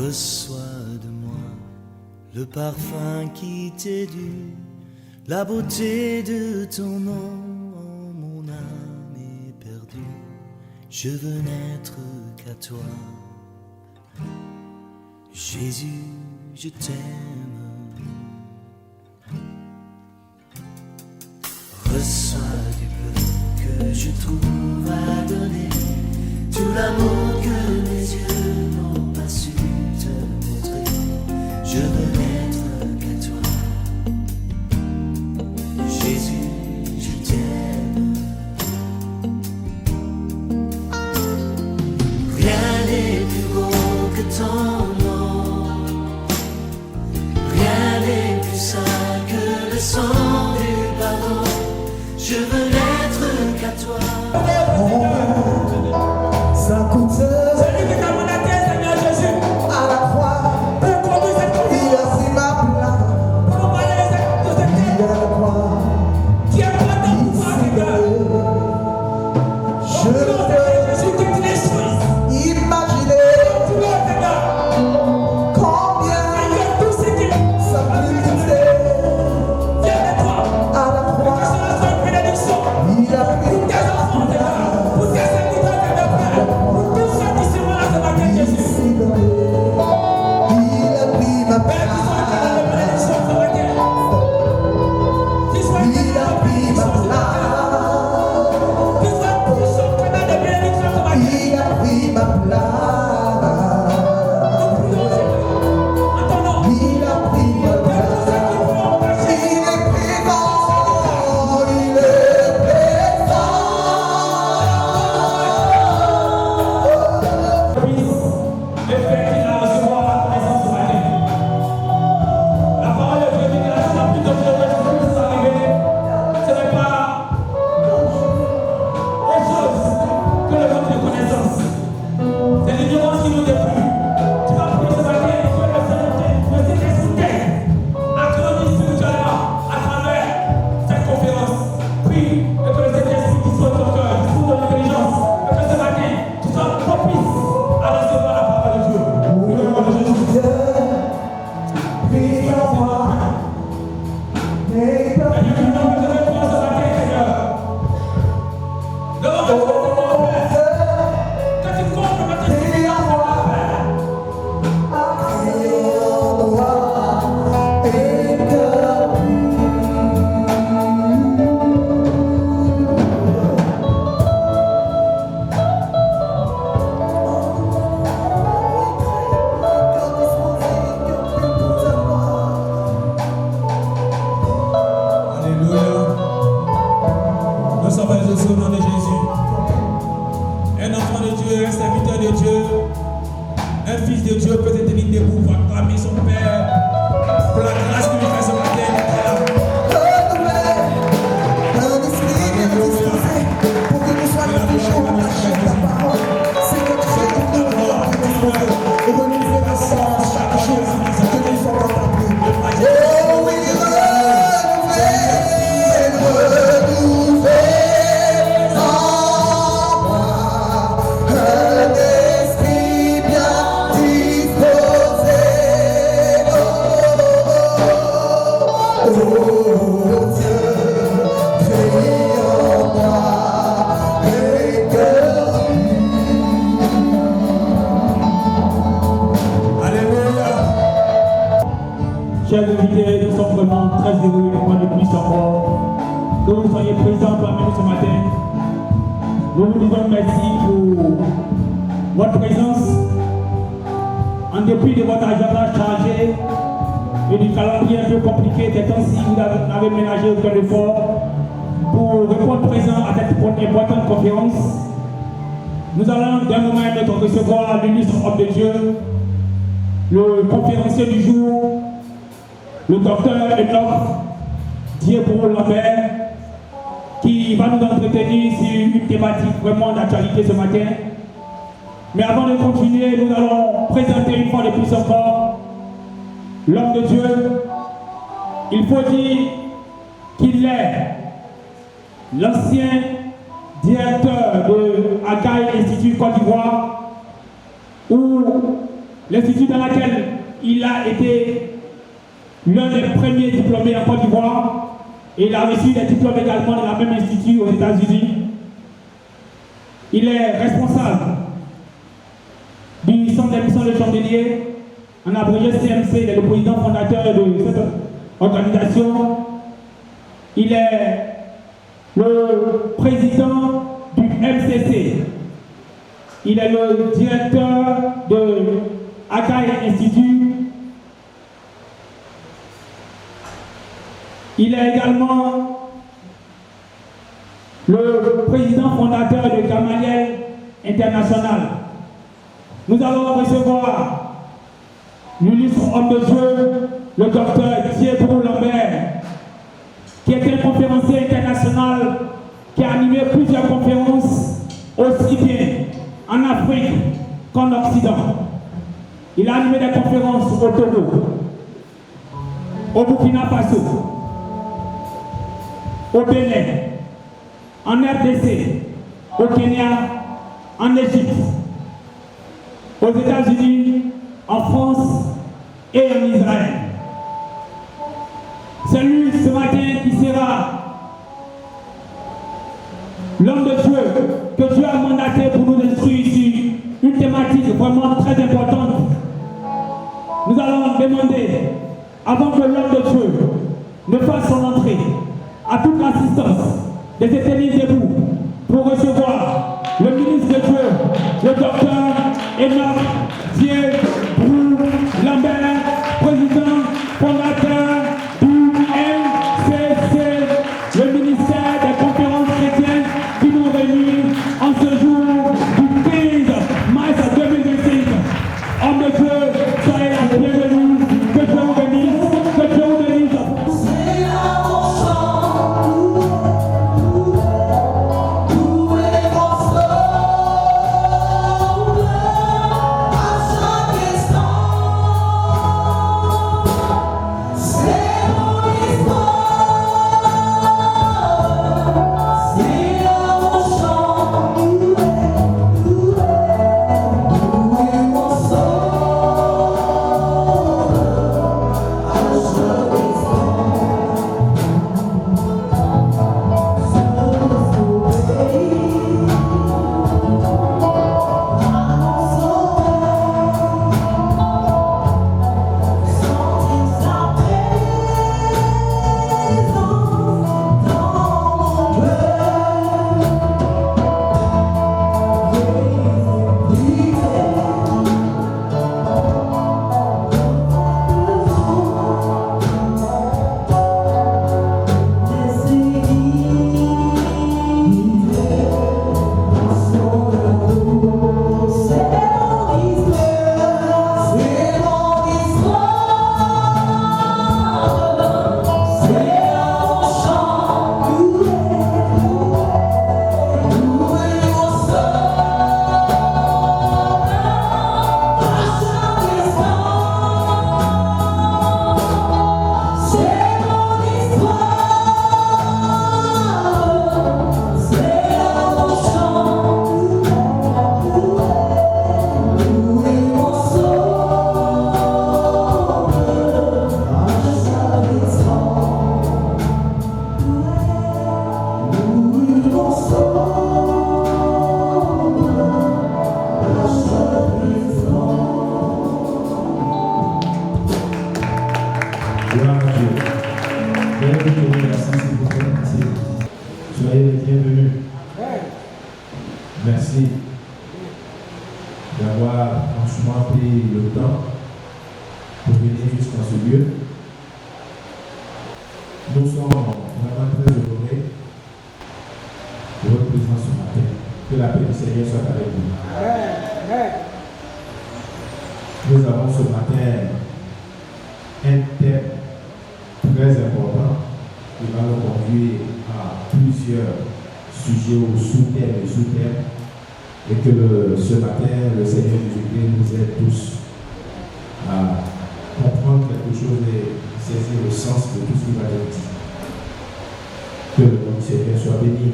Reçois de moi le parfum qui t'est dû, la beauté de ton nom. Oh, mon âme est perdue, je veux n'être qu'à toi. Jésus, je t'aime. Reçois du peu que je trouve à donner, tout l'amour que mes yeux n'ont pas su te montrer. Je veux n'être qu'à toi. Jésus, je t'aime. Rien n'est plus beau que ton nom, rien n'est plus saint que le sang du pardon. Je veux n'être qu'à toi. Ça coûte celui qui t'a menacé, Seigneur Jésus, à la croix, pour conduire cette vie. Il a pris ma place. Pour envoyer de cette terre. Il a la croix. Qui est prêt à pouvoir, Seigneur. Je veux Jésus que tu détruises. Imaginez. Seigneur. Combien tout ce qui s'applique. Viens de toi. À la croix. Que cela soit une bénédiction. Il a pris pour tes enfants, Seigneur. Pour tes serviteurs, Seigneur Père. Pour tous ceux qui se voient ce matin, Jésus. Il a pris ma Père, qui soit éternel de bénédiction ce matin. Qui soit Il a éternel de pris ma bénédiction ce matin. place. Qui soit puissant éternel de bénédiction ce matin. Il a pris ma place. Nous prions, Seigneur. En ton nom. Il a pris ma Père, tous ceux qui place. vont marcher. Il est présent. Il est présent. Le fait qu'il a recevoir la connaissance ce matin. La parole de Dieu dit que la chose la plus dangereuse qui puisse arriver, ce n'est pas autre chose que le manque de connaissance. C'est l'ignorance qui nous dépouille. Tu vas prier ce matin que le Saint-Esprit a grandi spirituellement à travers cette conférence. Prie et que le Saint-Esprit dispose ton cœur, dispose ton intelligence, et que ce matin, tu sois propice à recevoir la parole de Dieu. Au nom de Jésus. Prie en moi. N'aie pas Et nous demandons de répondre ce matin, Seigneur. Devant votre trône, Père, que tu combles notre esprit en moi, Peur. Alléluia. Nous sommes exaucés au nom de Jésus. Un enfant de Dieu, un serviteur de Dieu, un fils de Dieu peut se tenir debout pour acclamer son Père pour la grâce qu'il lui fait ce matin d'être là. un esprit bien disposé pour que nous soyons toujours attachés à ta parole. C'est que tu fais tout nous et renouveler la science chaque jour que nous sommes dans ta pluie. Oh oui, renouveler en moi un esprit bien disposé. Oh Dieu, fais en moi et que Alléluia. Chers invités, nous sommes vraiment très heureux une fois de plus encore que vous soyez présents parmi nous ce matin. Nous vous disons merci pour votre présence. En dépit de votre agenda chargé et du calendrier un peu compliqué ces temps-ci, vous n'avez ménagé aucun effort pour répondre présent à cette importante conférence. Nous allons d'un moment à un autre recevoir l'illustre homme de Dieu, le conférencier du jour, le docteur Enoch Diebo Lambert, qui va nous entretenir sur une thématique vraiment d'actualité ce matin. Mais avant de continuer, nous allons présenter une fois de plus encore l'homme de Dieu. Il faut dire qu'il est l'ancien directeur de Agaï Institut Côte d'Ivoire, où l'institut dans lequel il a été l'un des premiers diplômés en Côte d'Ivoire, et il a reçu des diplômes également dans la même institut aux États-Unis. Il est responsable du centre des missions de Chandelier, en abrégé CMC, il est le président fondateur de cette organisation. Il est le président du MCC. Il est le directeur de Akai Institute. Il est également le président fondateur de Gamaliel International. Nous allons recevoir l'illustre homme de Dieu, le docteur Thierry Lambert, qui est un conférencier international qui a animé plusieurs conférences aussi bien en Afrique qu'en Occident. Il a animé des conférences au Togo, au Burkina Faso, au Bénin, en RDC, au Kenya, en Égypte, aux États-Unis, en France et en Israël. C'est lui ce matin qui sera l'homme de Dieu que Dieu a mandaté pour nous instruire ici, une thématique vraiment très importante. Nous allons demander, avant que l'homme de Dieu ne fasse son entrée, à toute l'assistance des éternels debout pour recevoir le ministre de Dieu, le docteur Enoch Thierry Lambert, président fondateur du MCC, le ministère des conférences chrétiennes qui nous réunit en ce jour du 15 mars 2025. Homme de Dieu, soyez la bienvenue, que Dieu vous bénisse, que Dieu vous bénisse. Soyez les bienvenus. Merci d'avoir franchement pris le temps pour venir jusqu'à ce lieu. Nous sommes vraiment très honorés de votre présence ce matin. Que la paix du Seigneur soit avec vous. Nous avons ce matin un thème très important qui va nous conduire à plusieurs sujets ou sous-thèmes et sous-thèmes, et que ce matin, le Seigneur Jésus-Christ nous aide tous à comprendre quelque chose et saisir le sens de tout ce qui va être dit. Que le nom du Seigneur soit béni.